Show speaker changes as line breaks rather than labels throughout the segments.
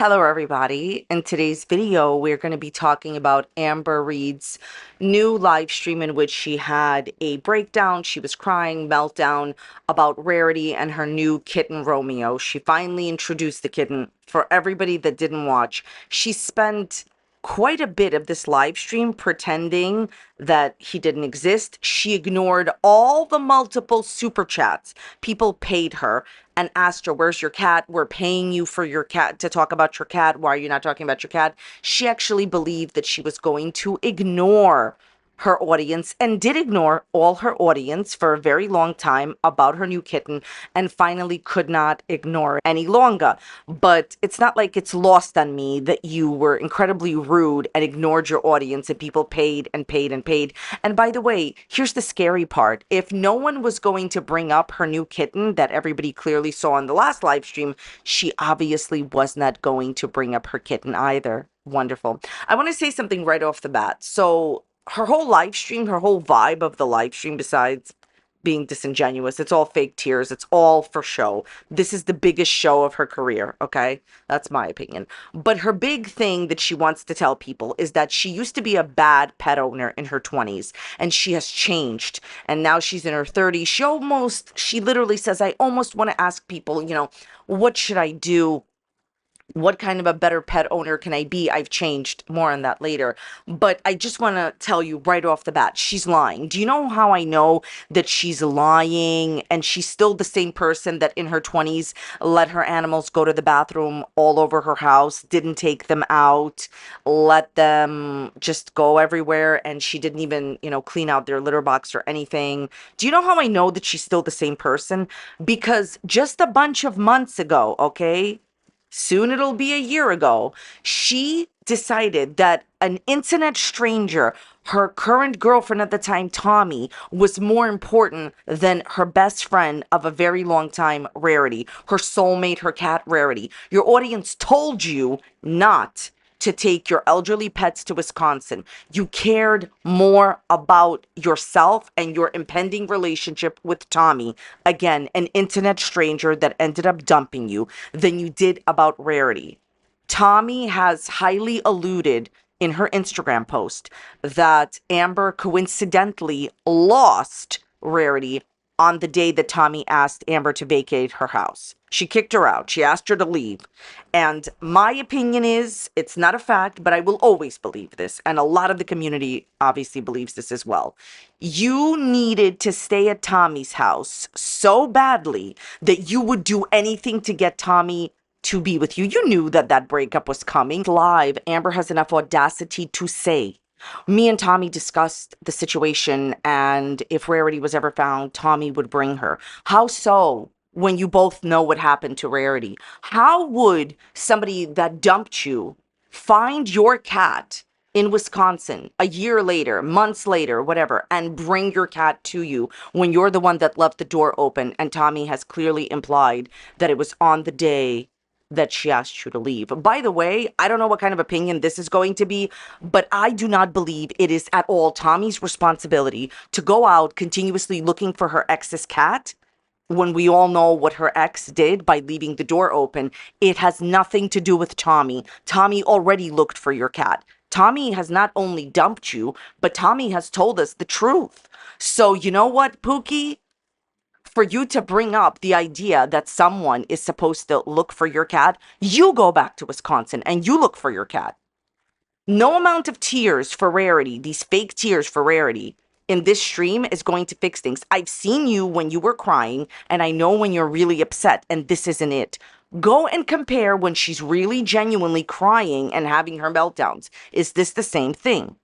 Hello, everybody. In today's video, we're going to be talking about Amber Reid's new live stream in which she had a breakdown. She was crying, meltdown about Rarity and her new kitten, Romeo. She finally introduced the kitten. For everybody that didn't watch, she spent quite a bit of this live stream pretending that he didn't exist. She ignored all the multiple super chats. People paid her and asked her, "Where's your cat? We're paying you for your cat to talk about your cat. Why are you not talking about your cat?" She actually believed that she was going to ignore her audience and did ignore all her audience for a very long time about her new kitten and finally could not ignore it any longer. But it's not like it's lost on me that you were incredibly rude and ignored your audience and people paid and paid and paid. And by the way, here's the scary part. If no one was going to bring up her new kitten that everybody clearly saw in the last live stream, she obviously was not going to bring up her kitten either. Wonderful. I want to say something right off the bat. So her whole live stream, her whole vibe of the live stream, besides being disingenuous, it's all fake tears. It's all for show. This is the biggest show of her career, okay? That's my opinion. But her big thing that she wants to tell people is that she used to be a bad pet owner in her 20s and she has changed. And now she's in her 30s. She literally says, "I almost want to ask people, what should I do? What kind of a better pet owner can I be? I've changed." More on that later. But I just want to tell you right off the bat, she's lying. Do you know how I know that she's lying and she's still the same person that in her 20s let her animals go to the bathroom all over her house, didn't take them out, let them just go everywhere, and she didn't even, clean out their litter box or anything? Do you know how I know that she's still the same person? Because just a bunch of months ago, okay? Soon it'll be a year ago, she decided that an internet stranger, her current girlfriend at the time, Tommy, was more important than her best friend of a very long time, Rarity, her soulmate, her cat, Rarity. Your audience told you not to take your elderly pets to Wisconsin. You cared more about yourself and your impending relationship with Tommy, again, an internet stranger that ended up dumping you, than you did about Rarity. Tommy has highly alluded in her Instagram post that Amber coincidentally lost Rarity on the day that Tommy asked Amber to vacate her house. She kicked her out. She asked her to leave. And my opinion is it's not a fact, but I will always believe this. And a lot of the community obviously believes this as well. You needed to stay at Tommy's house so badly that you would do anything to get Tommy to be with you. You knew that that breakup was coming. Live, Amber has enough audacity to say, "Me and Tommy discussed the situation, and if Rarity was ever found, Tommy would bring her." How so? When you both know what happened to Rarity, how would somebody that dumped you find your cat in Wisconsin a year later, months later, whatever, and bring your cat to you when you're the one that left the door open and Tommy has clearly implied that it was on the day that she asked you to leave? By the way, I don't know what kind of opinion this is going to be, but I do not believe it is at all Tommy's responsibility to go out continuously looking for her ex's cat when we all know what her ex did by leaving the door open. It has nothing to do with Tommy. Tommy already looked for your cat. Tommy has not only dumped you, but Tommy has told us the truth. So you know what, Pookie? For you to bring up the idea that someone is supposed to look for your cat, you go back to Wisconsin and you look for your cat. No amount of tears for Rarity, these fake tears for Rarity in this stream is going to fix things. I've seen you when you were crying, and I know when you're really upset, and this isn't it. Go and compare when she's really genuinely crying and having her meltdowns. Is this the same thing?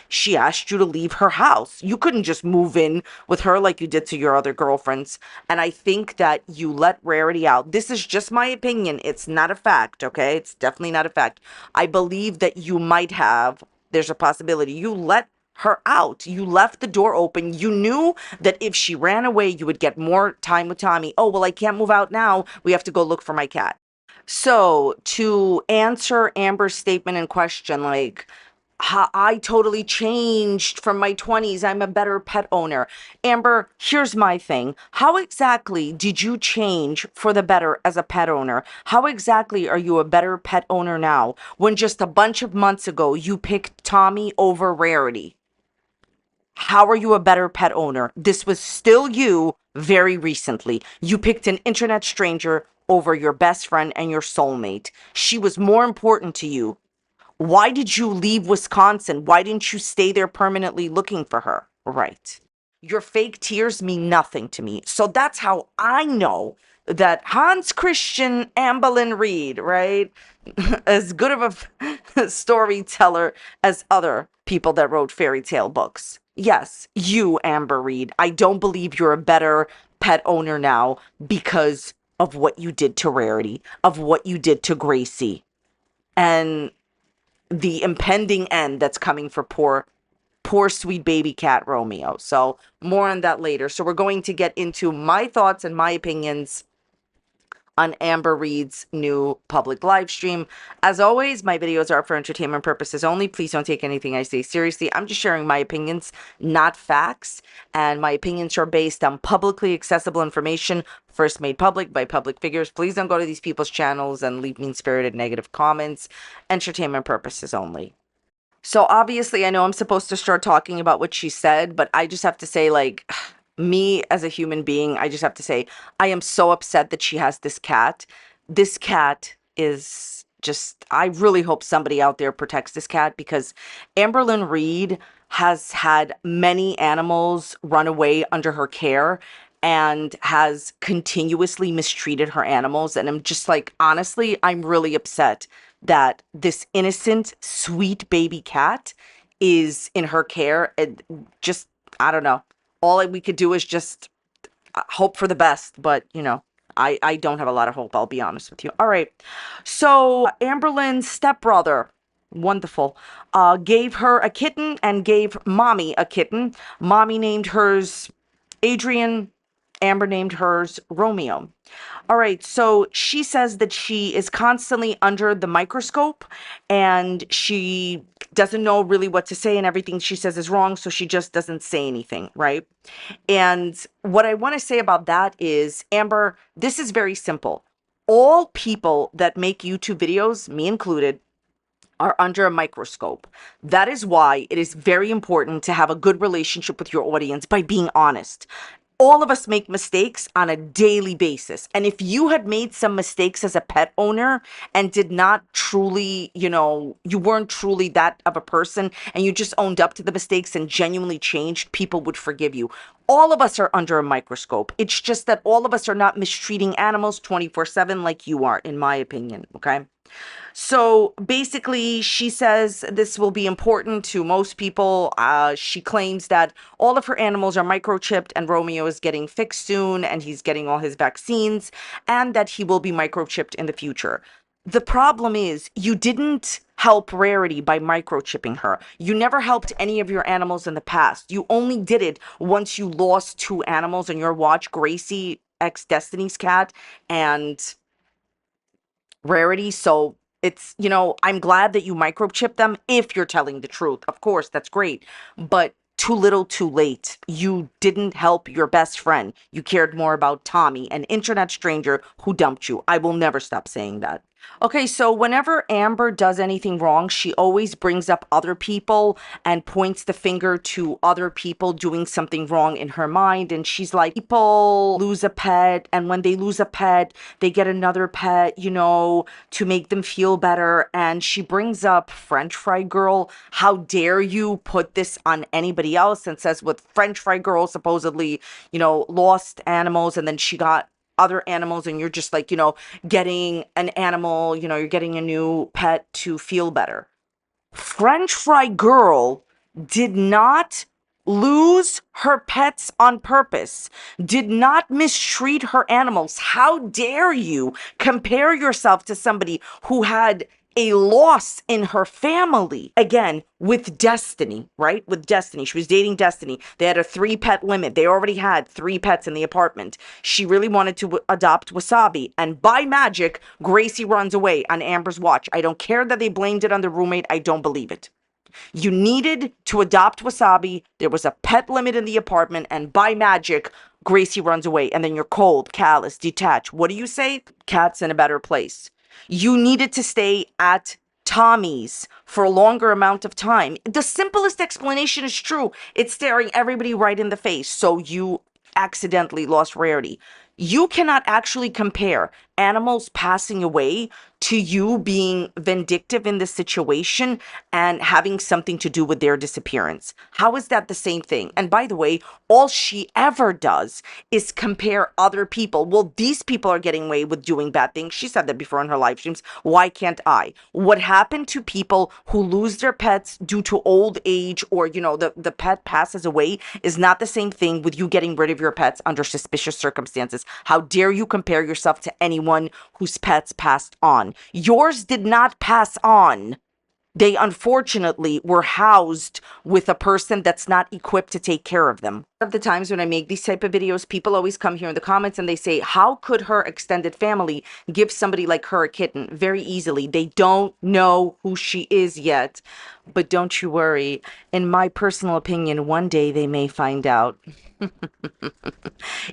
She asked you to leave her house. You couldn't just move in with her like you did to your other girlfriends. And I think that you let Rarity out. This is just my opinion. It's not a fact, okay? It's definitely not a fact. I believe that you might have, there's a possibility, you let her out. You left the door open. You knew that if she ran away, you would get more time with Tommy. "Oh, well, I can't move out now. We have to go look for my cat." So to answer Amber's statement in question, like, I totally changed from my 20s. I'm a better pet owner. Amber, here's my thing. How exactly did you change for the better as a pet owner? How exactly are you a better pet owner now when just a bunch of months ago you picked Tommy over Rarity? How are you a better pet owner? This was still you very recently. You picked an internet stranger over your best friend and your soulmate. She was more important to you. Why did you leave Wisconsin? Why didn't you stay there permanently looking for her? Right. Your fake tears mean nothing to me. So that's how I know that Hans Christian Amberlynn Reid, right? As good of a storyteller as other people that wrote fairy tale books. Yes, you, Amber Reid. I don't believe you're a better pet owner now because of what you did to Rarity, of what you did to Gracie. And the impending end that's coming for poor sweet baby cat Romeo. So more on that later. So we're going to get into my thoughts and my opinions on Amber Reid's new public live stream. As always, my videos are for entertainment purposes only. Please don't take anything I say seriously. I'm just sharing my opinions, not facts. And my opinions are based on publicly accessible information, first made public by public figures. Please don't go to these people's channels and leave mean-spirited negative comments. Entertainment purposes only. So obviously, I know I'm supposed to start talking about what she said, but I just have to say, like, me as a human being, I just have to say, I am so upset that she has this cat. This cat is just, I really hope somebody out there protects this cat because Amberlynn Reid has had many animals run away under her care and has continuously mistreated her animals. And I'm just like, honestly, I'm really upset that this innocent, sweet baby cat is in her care. And just, I don't know. All we could do is just hope for the best. But, you know, I don't have a lot of hope, I'll be honest with you. All right. So Amberlynn's stepbrother, wonderful, gave her a kitten and gave mommy a kitten. Mommy named hers Adrian. Amber named hers Romeo. All right, so she says that she is constantly under the microscope and she doesn't know really what to say and everything she says is wrong, so she just doesn't say anything, right? And what I want to say about that is, Amber, this is very simple. All people that make YouTube videos, me included, are under a microscope. That is why it is very important to have a good relationship with your audience by being honest. All of us make mistakes on a daily basis. And if you had made some mistakes as a pet owner and did not truly, you weren't truly that of a person and you just owned up to the mistakes and genuinely changed, people would forgive you. All of us are under a microscope. It's just that all of us are not mistreating animals 24/7 like you are, in my opinion, okay? So basically, she says this will be important to most people. She claims that all of her animals are microchipped and Romeo is getting fixed soon and he's getting all his vaccines and that he will be microchipped in the future. The problem is you didn't help Rarity by microchipping her. You never helped any of your animals in the past. You only did it once you lost two animals on your watch, Gracie, ex Destiny's cat, and Rarity. So it's, I'm glad that you microchip them if you're telling the truth. Of course, that's great. But too little, too late. You didn't help your best friend. You cared more about Tommy, an internet stranger who dumped you. I will never stop saying that. Okay, so whenever Amber does anything wrong, she always brings up other people and points the finger to other people doing something wrong in her mind. And she's like, people lose a pet, and when they lose a pet, they get another pet, to make them feel better. And she brings up French Fry Girl. How dare you put this on anybody else? And says with French Fry Girl supposedly, lost animals, and then she got other animals, and you're just like, getting an animal, you're getting a new pet to feel better. French Fry Girl did not lose her pets on purpose, did not mistreat her animals. How dare you compare yourself to somebody who had a loss in her family? Again, with Destiny, right? With Destiny. She was dating Destiny. They had a 3-pet limit. They already had 3 pets in the apartment. She really wanted to adopt Wasabi. And by magic, Gracie runs away on Amber's watch. I don't care that they blamed it on the roommate. I don't believe it. You needed to adopt Wasabi. There was a pet limit in the apartment, and by magic, Gracie runs away. And then you're cold, callous, detached. What do you say? Cat's in a better place. You needed to stay at Tommy's for a longer amount of time. The simplest explanation is true. It's staring everybody right in the face. So you accidentally lost Rarity. You cannot actually compare animals passing away to you being vindictive in this situation and having something to do with their disappearance. How is that the same thing? And by the way, all she ever does is compare other people. Well, these people are getting away with doing bad things. She said that before in her live streams. Why can't I? What happened to people who lose their pets due to old age, or, the pet passes away, is not the same thing with you getting rid of your pets under suspicious circumstances. How dare you compare yourself to anyone whose pets passed on? Yours did not pass on. They unfortunately were housed with a person that's not equipped to take care of them. Of the times when I make these type of videos, people always come here in the comments and they say, how could her extended family give somebody like her a kitten? Very easily. They don't know who she is yet. But don't you worry. In my personal opinion, one day they may find out.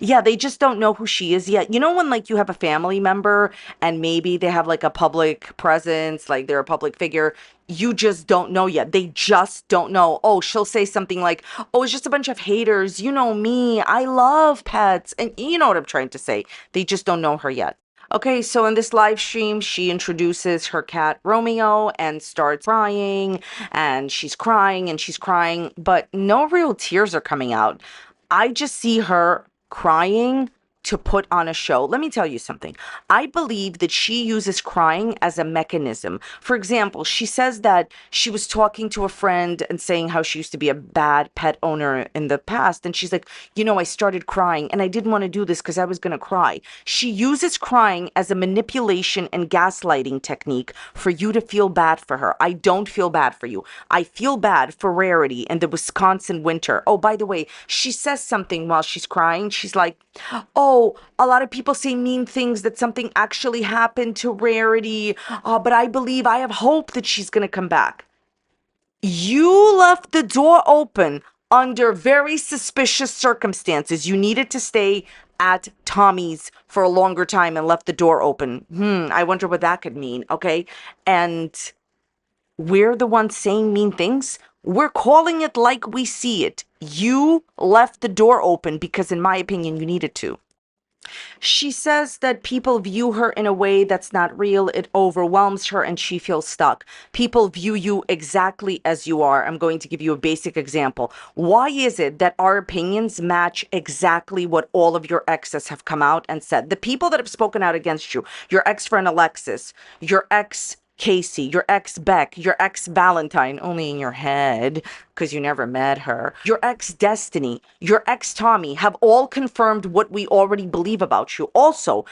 Yeah, they just don't know who she is yet. You know, when like you have a family member and maybe they have like a public presence, like they're a public figure, you just don't know yet. They just don't know. Oh, she'll say something like, oh, it's just a bunch of haters. You know me. I love pets. And you know what I'm trying to say. They just don't know her yet. Okay, so in this live stream, she introduces her cat Romeo and starts crying, and she's crying and she's crying, but no real tears are coming out. I just see her crying to put on a show. Let me tell you something. I believe that she uses crying as a mechanism. For example, she says that she was talking to a friend and saying how she used to be a bad pet owner in the past. And she's like, I started crying and I didn't want to do this because I was going to cry. She uses crying as a manipulation and gaslighting technique for you to feel bad for her. I don't feel bad for you. I feel bad for Rarity in the Wisconsin winter. Oh, by the way, she says something while she's crying. She's like, oh, a lot of people say mean things, that something actually happened to Rarity, but I believe, I have hope that she's going to come back. You left the door open under very suspicious circumstances. You needed to stay at Tommy's for a longer time and left the door open. I wonder what that could mean, okay? And we're the ones saying mean things. We're calling it like we see it. You left the door open because, in my opinion, you needed to. She says that people view her in a way that's not real. It overwhelms her and she feels stuck. People view you exactly as you are. I'm going to give you a basic example. Why is it that our opinions match exactly what all of your exes have come out and said? The people that have spoken out against you, your ex-friend Alexis, your ex Casey, your ex Beck, your ex Valentine, only in your head because you never met her, your ex Destiny, your ex Tommy, have all confirmed what we already believe about you. Also,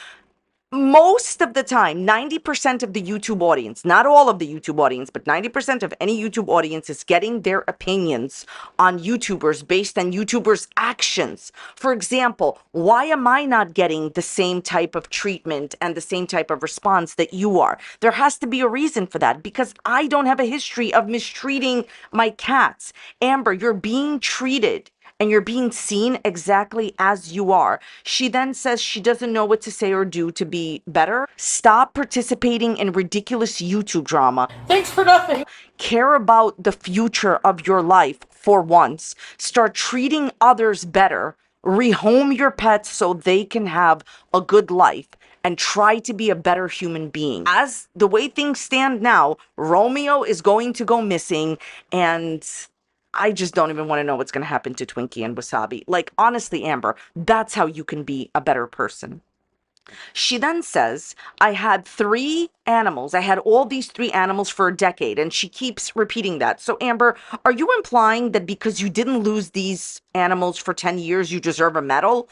most of the time, 90% of the YouTube audience, not all of the YouTube audience, but 90% of any YouTube audience is getting their opinions on YouTubers based on YouTubers' actions. For example, why am I not getting the same type of treatment and the same type of response that you are? There has to be a reason for that, because I don't have a history of mistreating my cats. Amber, you're being treated and you're being seen exactly as you are. She then says she doesn't know what to say or do to be better. Stop participating in ridiculous YouTube drama.
Thanks for nothing.
Care about the future of your life for once. Start treating others better. Rehome your pets so they can have a good life. And try to be a better human being. As the way things stand now, Romeo is going to go missing, and I just don't even want to know what's going to happen to Twinkie and Wasabi. Like, honestly, Amber, that's how you can be a better person. She then says, I had 3 animals. I had all these 3 animals for a decade. And she keeps repeating that. So, Amber, are you implying that because you didn't lose these animals for 10 years, you deserve a medal?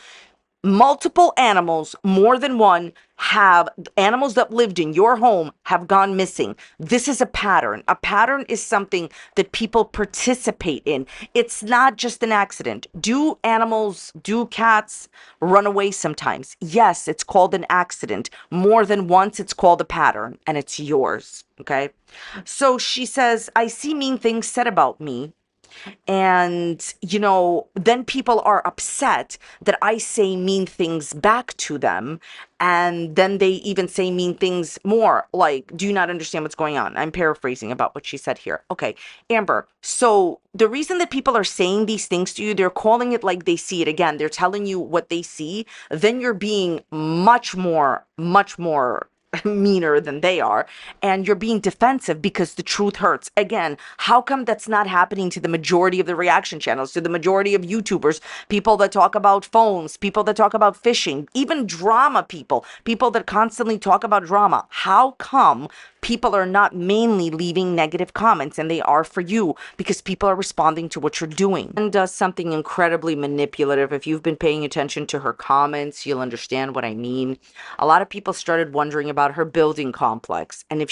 multiple animals, more than one, have animals that lived in your home have gone missing. This is a pattern. A pattern is something that people participate in. It's not just an accident. Do animals, do cats run away sometimes? Yes, it's called an accident. More than once, it's called a pattern, and it's yours. Okay. So she says, I see mean things said about me. And, then people are upset that I say mean things back to them. And then they even say mean things more, like, do you not understand what's going on? I'm paraphrasing about what she said here. Okay, Amber. So the reason that people are saying these things to you, they're calling it like they see it. Again, they're telling you what they see. Then you're being much more meaner than they are, and you're being defensive because the truth hurts. Again, how come that's not happening to the majority of the reaction channels, to the majority of YouTubers, people that talk about phones, people that talk about fishing, even drama people that constantly talk about drama? How come people are not mainly leaving negative comments, and they are for you? Because people are responding to what you're doing. And does something incredibly manipulative. If you've been paying attention to her comments, you'll understand what I mean. A lot of people started wondering about her building complex, and if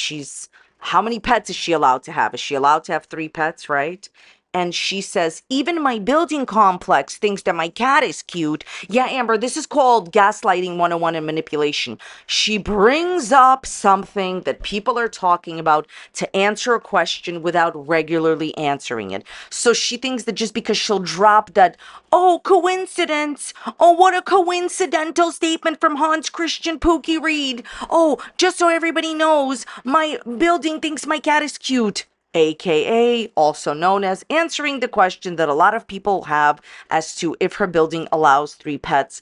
how many pets is she allowed to have? Is she allowed to have 3 pets, right? And she says, even my building complex thinks that my cat is cute. Yeah, Amber, this is called gaslighting 101 and manipulation. She brings up something that people are talking about to answer a question without regularly answering it. So she thinks that just because she'll drop that, oh, coincidence. Oh, what a coincidental statement from Hans Christian Pookie Reid. Oh, just so everybody knows, my building thinks my cat is cute. AKA, also known as answering the question that a lot of people have as to if her building allows 3 pets.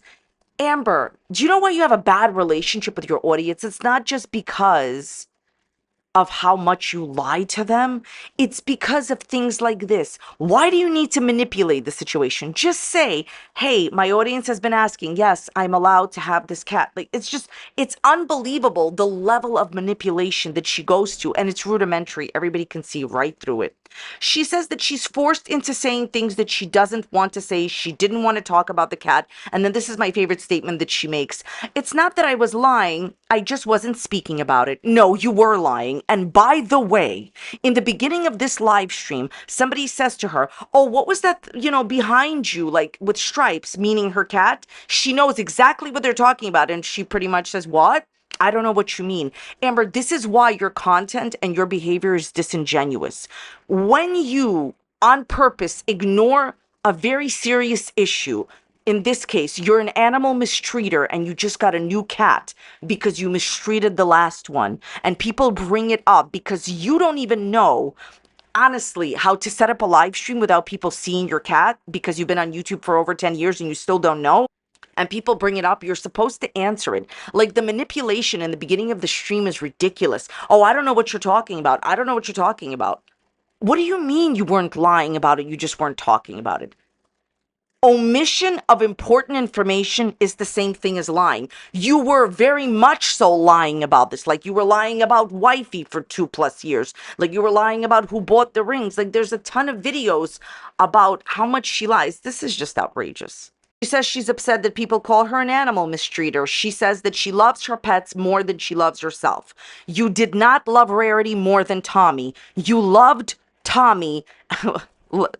Amber, do you know why you have a bad relationship with your audience? It's not just because of how much you lie to them. It's because of things like this. Why do you need to manipulate the situation? Just say, hey, my audience has been asking. Yes, I'm allowed to have this cat. Like, it's unbelievable the level of manipulation that she goes to, and it's rudimentary. Everybody can see right through it. She says that she's forced into saying things that she doesn't want to say. She didn't want to talk about the cat. And then this is my favorite statement that she makes. It's not that I was lying. I just wasn't speaking about it. No, you were lying. And by the way, in the beginning of this live stream, somebody says to her, oh, what was that, behind you, like with stripes, meaning her cat? She knows exactly what they're talking about. And she pretty much says, what? I don't know what you mean. Amber, this is why your content and your behavior is disingenuous. When you, on purpose, ignore a very serious issue, in this case, you're an animal mistreater and you just got a new cat because you mistreated the last one, and people bring it up because you don't even know, honestly, how to set up a live stream without people seeing your cat because you've been on YouTube for over 10 years and you still don't know, and people bring it up, you're supposed to answer it. Like, the manipulation in the beginning of the stream is ridiculous. Oh, I don't know what you're talking about. I don't know what you're talking about. What do you mean you weren't lying about it? You just weren't talking about it. Omission of important information is the same thing as lying. You were very much so lying about this. Like, you were lying about wifey for 2+ years. Like, you were lying about who bought the rings. Like, there's a ton of videos about how much she lies. This is just outrageous. She says she's upset that people call her an animal mistreater. She says that she loves her pets more than she loves herself. You did not love Rarity more than Tommy. You loved Tommy.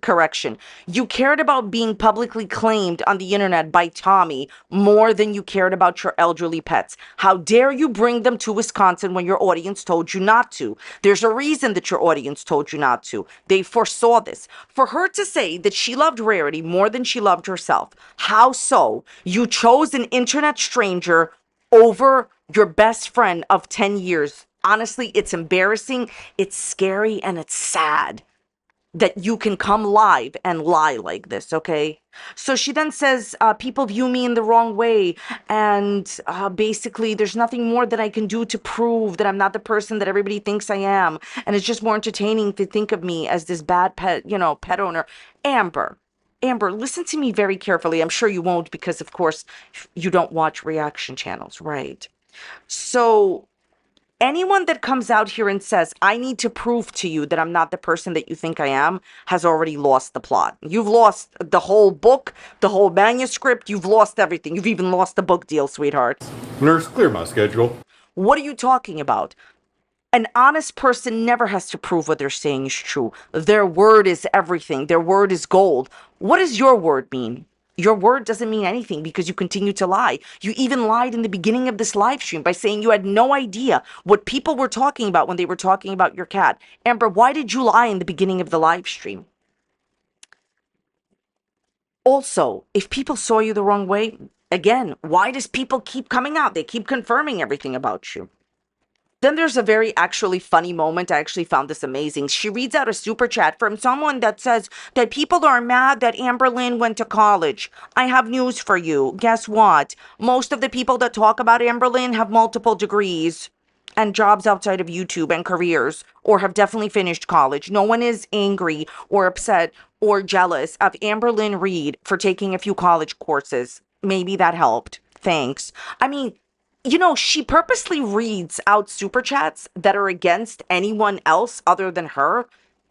Correction. You cared about being publicly claimed on the internet by Tommy more than you cared about your elderly pets. How dare you bring them to Wisconsin when your audience told you not to? There's a reason that your audience told you not to. They foresaw this. For her to say that she loved Rarity more than she loved herself, how so? You chose an internet stranger over your best friend of 10 years. Honestly, it's embarrassing, it's scary, and it's sad that you can come live and lie like this, okay? So she then says, people view me in the wrong way, and basically there's nothing more that I can do to prove that I'm not the person that everybody thinks I am, and it's just more entertaining to think of me as this bad pet owner. Amber, listen to me very carefully. I'm sure you won't, because of course you don't watch reaction channels, right? So anyone that comes out here and says, I need to prove to you that I'm not the person that you think I am, has already lost the plot. You've lost the whole book, the whole manuscript. You've lost everything. You've even lost the book deal, sweetheart.
Nurse, clear my schedule.
What are you talking about? An honest person never has to prove what they're saying is true. Their word is everything. Their word is gold. What does your word mean? Your word doesn't mean anything because you continue to lie. You even lied in the beginning of this live stream by saying you had no idea what people were talking about when they were talking about your cat. Amber, why did you lie in the beginning of the live stream? Also, if people saw you the wrong way, again, why does people keep coming out? They keep confirming everything about you. Then there's a very actually funny moment. I actually found this amazing. She reads out a super chat from someone that says that people are mad that Amberlynn went to college. I have news for you. Guess what? Most of the people that talk about Amberlynn have multiple degrees and jobs outside of YouTube and careers, or have definitely finished college. No one is angry or upset or jealous of Amberlynn Reid for taking a few college courses. Maybe that helped. Thanks. I mean, she purposely reads out super chats that are against anyone else other than her.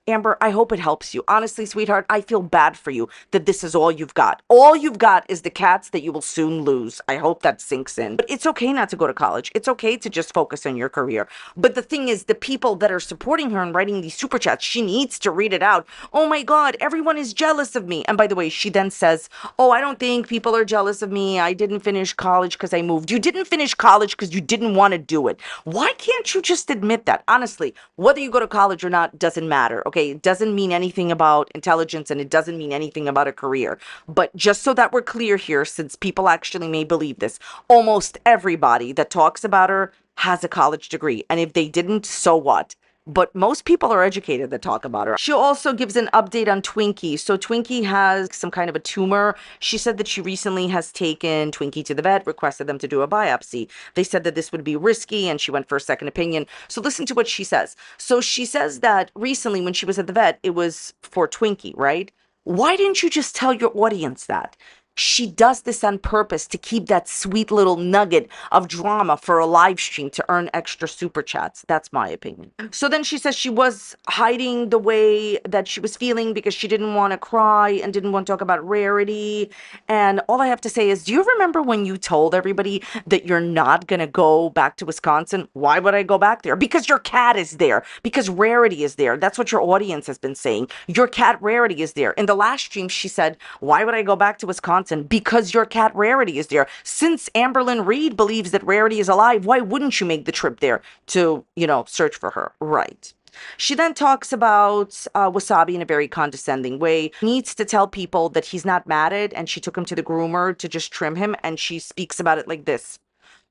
Amber, I hope it helps you. Honestly, sweetheart, I feel bad for you that this is all you've got. All you've got is the cats that you will soon lose. I hope that sinks in. But it's okay not to go to college. It's okay to just focus on your career. But the thing is, the people that are supporting her and writing these super chats, she needs to read it out. Oh my God, everyone is jealous of me. And by the way, she then says, oh, I don't think people are jealous of me. I didn't finish college because I moved. You didn't finish college because you didn't want to do it. Why can't you just admit that? Honestly, whether you go to college or not doesn't matter. Okay, it doesn't mean anything about intelligence and it doesn't mean anything about a career. But just so that we're clear here, since people actually may believe this, almost everybody that talks about her has a college degree. And if they didn't, so what? But most people are educated that talk about her. She also gives an update on Twinkie. So Twinkie has some kind of a tumor. She said that she recently has taken Twinkie to the vet, requested them to do a biopsy. They said that this would be risky and she went for a second opinion. So listen to what she says. So she says that recently when she was at the vet, it was for Twinkie, right? Why didn't you just tell your audience that? She does this on purpose to keep that sweet little nugget of drama for a live stream to earn extra super chats. That's my opinion. So then she says she was hiding the way that she was feeling because she didn't want to cry and didn't want to talk about Rarity. And all I have to say is, do you remember when you told everybody that you're not going to go back to Wisconsin? Why would I go back there? Because your cat is there. Because Rarity is there. That's what your audience has been saying. Your cat Rarity is there. In the last stream, she said, why would I go back to Wisconsin? Because your cat Rarity is there. Since Amberlynn Reid believes that Rarity is alive, why wouldn't you make the trip there to, search for her? Right. She then talks about Wasabi in a very condescending way. Needs to tell people that he's not matted, and she took him to the groomer to just trim him, and she speaks about it like this.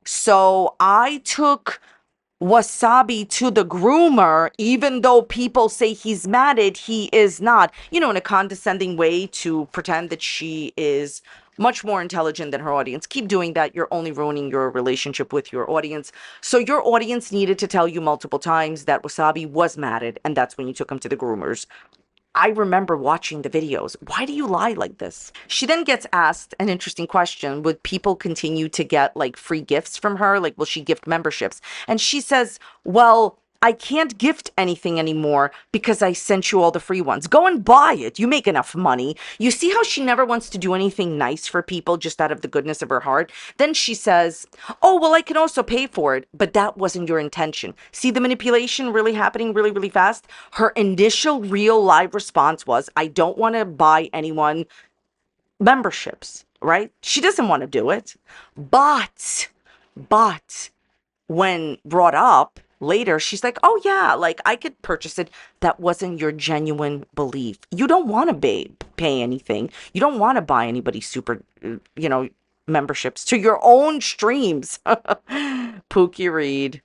So I took Wasabi to the groomer, even though people say he's matted, he is not, in a condescending way to pretend that she is much more intelligent than her audience. Keep doing that. You're only ruining your relationship with your audience. So your audience needed to tell you multiple times that Wasabi was matted, and that's when you took him to the groomers. I remember watching the videos. Why do you lie like this? She then gets asked an interesting question. Would people continue to get like free gifts from her? Like, will she gift memberships? And she says, well, I can't gift anything anymore because I sent you all the free ones. Go and buy it. You make enough money. You see how she never wants to do anything nice for people just out of the goodness of her heart? Then she says, oh, well, I can also pay for it, but that wasn't your intention. See the manipulation really happening really, really fast? Her initial real live response was, I don't want to buy anyone memberships, right? She doesn't want to do it. But when brought up later, she's like, oh yeah, like I could purchase it. That wasn't your genuine belief. You don't want to pay anything. You don't want to buy anybody super, memberships to your own streams. Pookie Reid.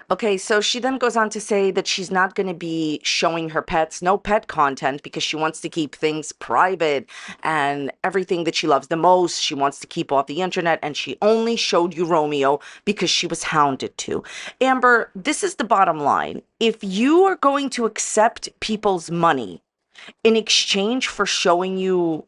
Okay, so she then goes on to say that she's not going to be showing her pets, no pet content, because she wants to keep things private and everything that she loves the most, she wants to keep off the internet, and she only showed you Romeo because she was hounded to. Amber, this is the bottom line. If you are going to accept people's money in exchange for showing you,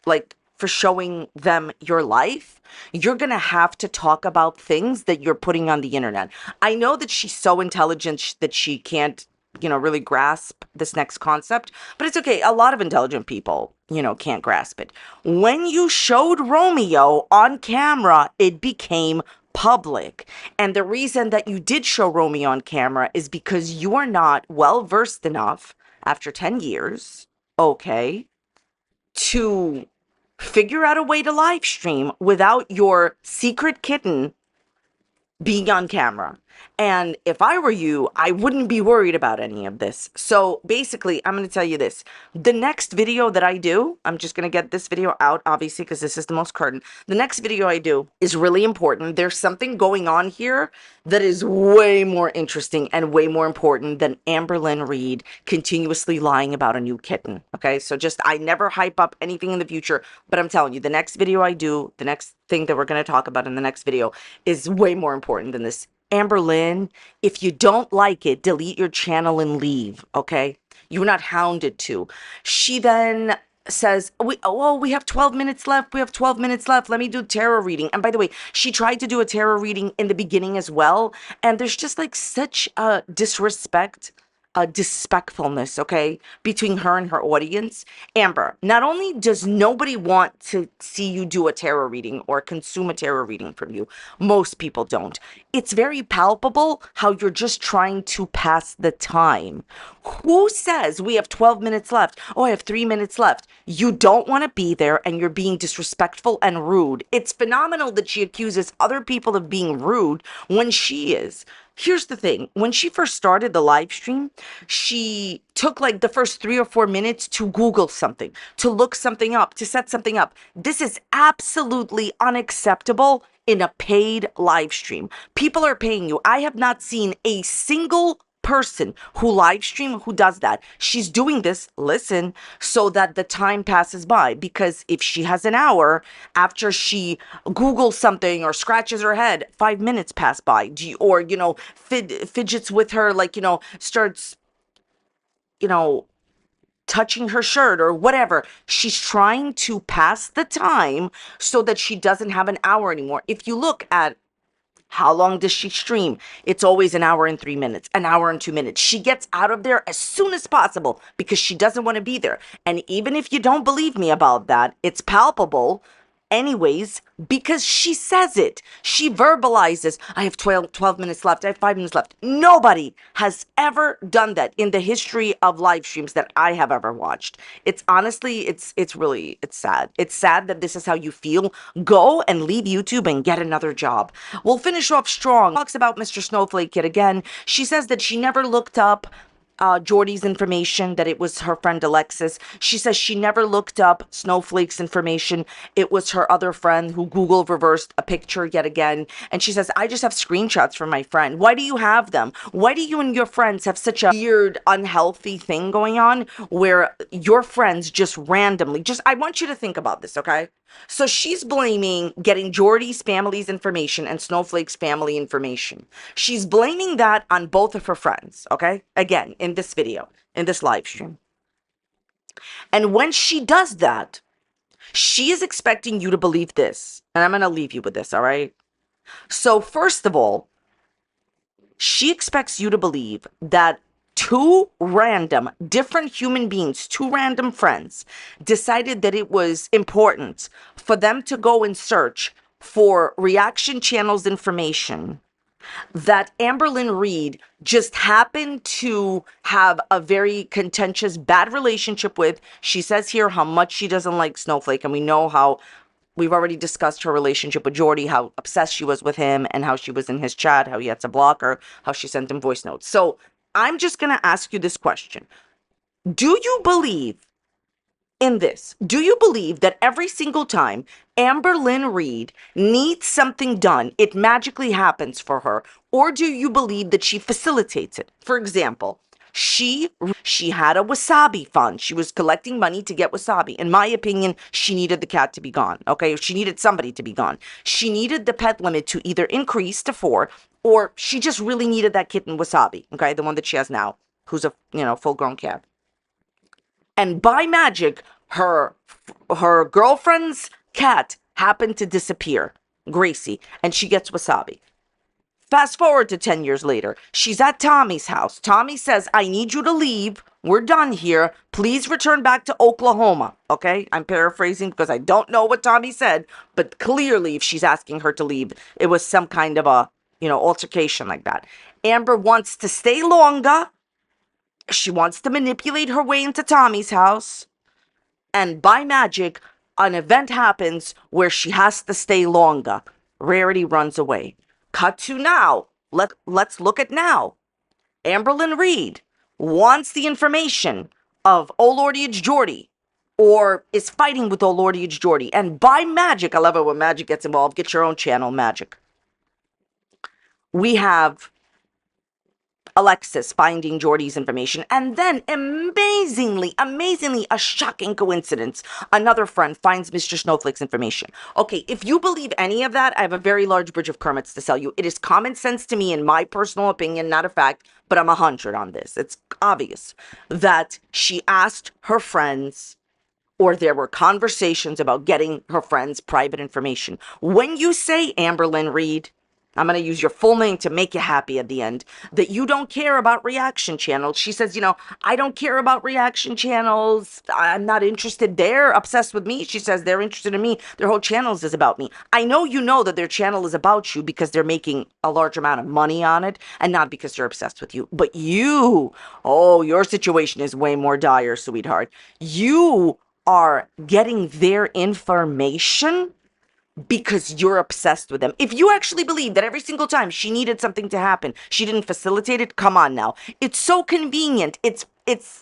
like, for showing them your life, you're going to have to talk about things that you're putting on the internet. I know that she's so intelligent that she can't, really grasp this next concept, but it's okay. A lot of intelligent people, can't grasp it. When you showed Romeo on camera, it became public. And the reason that you did show Romeo on camera is because you are not well versed enough after 10 years, okay, to figure out a way to live stream without your secret kitten being on camera. And if I were you, I wouldn't be worried about any of this. So basically, I'm going to tell you this. The next video that I do, I'm just going to get this video out, obviously, because this is the most current. The next video I do is really important. There's something going on here that is way more interesting and way more important than Amberlynn Reid continuously lying about a new kitten. Okay, so I never hype up anything in the future, but I'm telling you, the next video I do, the next thing that we're going to talk about in the next video is way more important than this. Amberlynn, if you don't like it, delete your channel and leave, okay? You're not hounded to. She then says, we have 12 minutes left. We have 12 minutes left. Let me do tarot reading. And by the way, she tried to do a tarot reading in the beginning as well. And there's just like such a disrespect, a despectfulness, okay, between her and her audience. Amber, not only does nobody want to see you do a tarot reading or consume a tarot reading from you, most people don't. It's very palpable how you're just trying to pass the time. Who says we have 12 minutes left? Oh, I have 3 minutes left. You don't want to be there and you're being disrespectful and rude. It's phenomenal that she accuses other people of being rude when she is. Here's the thing. When she first started the live stream, she took like the first 3 or 4 minutes to Google something, to look something up, to set something up. This is absolutely unacceptable in a paid live stream. People are paying you. I have not seen a single person who live stream who does that. She's doing this, listen, so that the time passes by, because if she has an hour after she Googles something or scratches her head, 5 minutes pass by, or fidgets with her, like, starts, you know touching her shirt or whatever. She's trying to pass the time so that she doesn't have an hour anymore. If you look at how long does she stream? It's always an hour and 3 minutes, an hour and 2 minutes. She gets out of there as soon as possible because she doesn't want to be there. And even if you don't believe me about that, it's palpable anyways, because she says it. She verbalizes, I have 12 minutes left. I have 5 minutes left. Nobody has ever done that in the history of live streams that I have ever watched. It's honestly, it's really, it's sad. It's sad that this is how you feel. Go and leave YouTube and get another job. We'll finish off strong. Talks about Mr. Snowflake Kid again. She says that she never looked up Jordy's information, that it was her friend Alexis. She says she never looked up Snowflake's information. It was her other friend who Google reversed a picture yet again. And she says, I just have screenshots from my friend. Why do you have them? Why do you and your friends have such a weird, unhealthy thing going on where your friends just randomly, I want you to think about this, okay? So she's blaming getting Jordy's family's information and Snowflake's family information. She's blaming that on both of her friends, okay? Again, in this video, in this live stream. And when she does that, she is expecting you to believe this. And I'm going to leave you with this, all right? So first of all, she expects you to believe that two random different human beings, two random friends, decided that it was important for them to go and search for reaction channels information that Amberlynn Reid just happened to have a very contentious, bad relationship with. She says here how much she doesn't like Snowflake, and we know how we've already discussed her relationship with Jordy, how obsessed she was with him, and how she was in his chat, how he had to block her, how she sent him voice notes. So I'm just going to ask you this question. Do you believe in this? Do you believe that every single time Amberlynn Reid needs something done, it magically happens for her? Or do you believe that she facilitates it? For example, she had a wasabi fund. She was collecting money to get wasabi. In my opinion, she needed the cat to be gone. Okay, she needed somebody to be gone. She needed the pet limit to either increase to 4, or she just really needed that kitten Wasabi. Okay, the one that she has now, who's a full-grown cat. And by magic, Her her girlfriend's cat happened to disappear, Gracie, and she gets wasabi. Fast forward to 10 years later. She's at Tommy's house. Tommy says, I need you to leave. We're done here. Please return back to Oklahoma. Okay? I'm paraphrasing because I don't know what Tommy said, but clearly, if she's asking her to leave, it was some kind of a, altercation like that. Amber wants to stay longer. She wants to manipulate her way into Tommy's house. And by magic, an event happens where she has to stay longer. Rarity runs away. Cut to now. Let's look at now. Amberlynn Reid wants the information of Olordiage Geordie, or is fighting with Olordiage Geordie. And by magic, I love it when magic gets involved. Get your own channel, magic. We have Alexis finding Geordie's information, and then amazingly, a shocking coincidence. Another friend finds Mr. Snowflake's information. Okay, if you believe any of that, I have a very large bridge of Kermits to sell you. It is common sense to me, in my personal opinion, not a fact, but I'm 100 on this. It's obvious that she asked her friends, or there were conversations about getting her friends' private information. When you say, Amberlynn Reid, I'm going to use your full name to make you happy at the end, that you don't care about reaction channels. She says, I don't care about reaction channels. I'm not interested. They're obsessed with me. She says they're interested in me. Their whole channels is about me. I know you know that their channel is about you because they're making a large amount of money on it and not because they're obsessed with you. But your situation is way more dire, sweetheart. You are getting their information because you're obsessed with them. If you actually believe that every single time she needed something to happen, she didn't facilitate it, come on now. It's so convenient. It's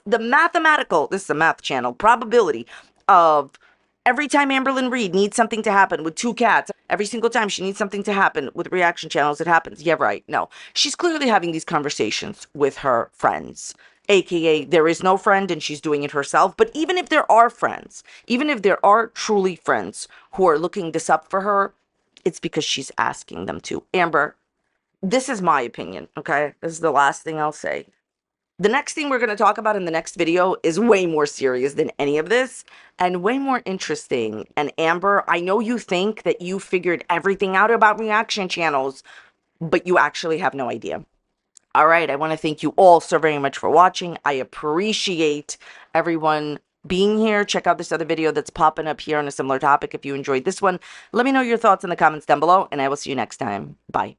the mathematical, this is a math channel, probability of every time Amberlynn Reid needs something to happen with two cats, every single time she needs something to happen with reaction channels, it happens. Yeah, right. No. She's clearly having these conversations with her friends. AKA, there is no friend and she's doing it herself. But even if there are friends, even if there are truly friends who are looking this up for her, it's because she's asking them to. Amber, this is my opinion, okay? This is the last thing I'll say. The next thing we're going to talk about in the next video is way more serious than any of this and way more interesting. And Amber, I know you think that you figured everything out about reaction channels, but you actually have no idea. All right, I want to thank you all so very much for watching. I appreciate everyone being here. Check out this other video that's popping up here on a similar topic if you enjoyed this one. Let me know your thoughts in the comments down below, and I will see you next time. Bye.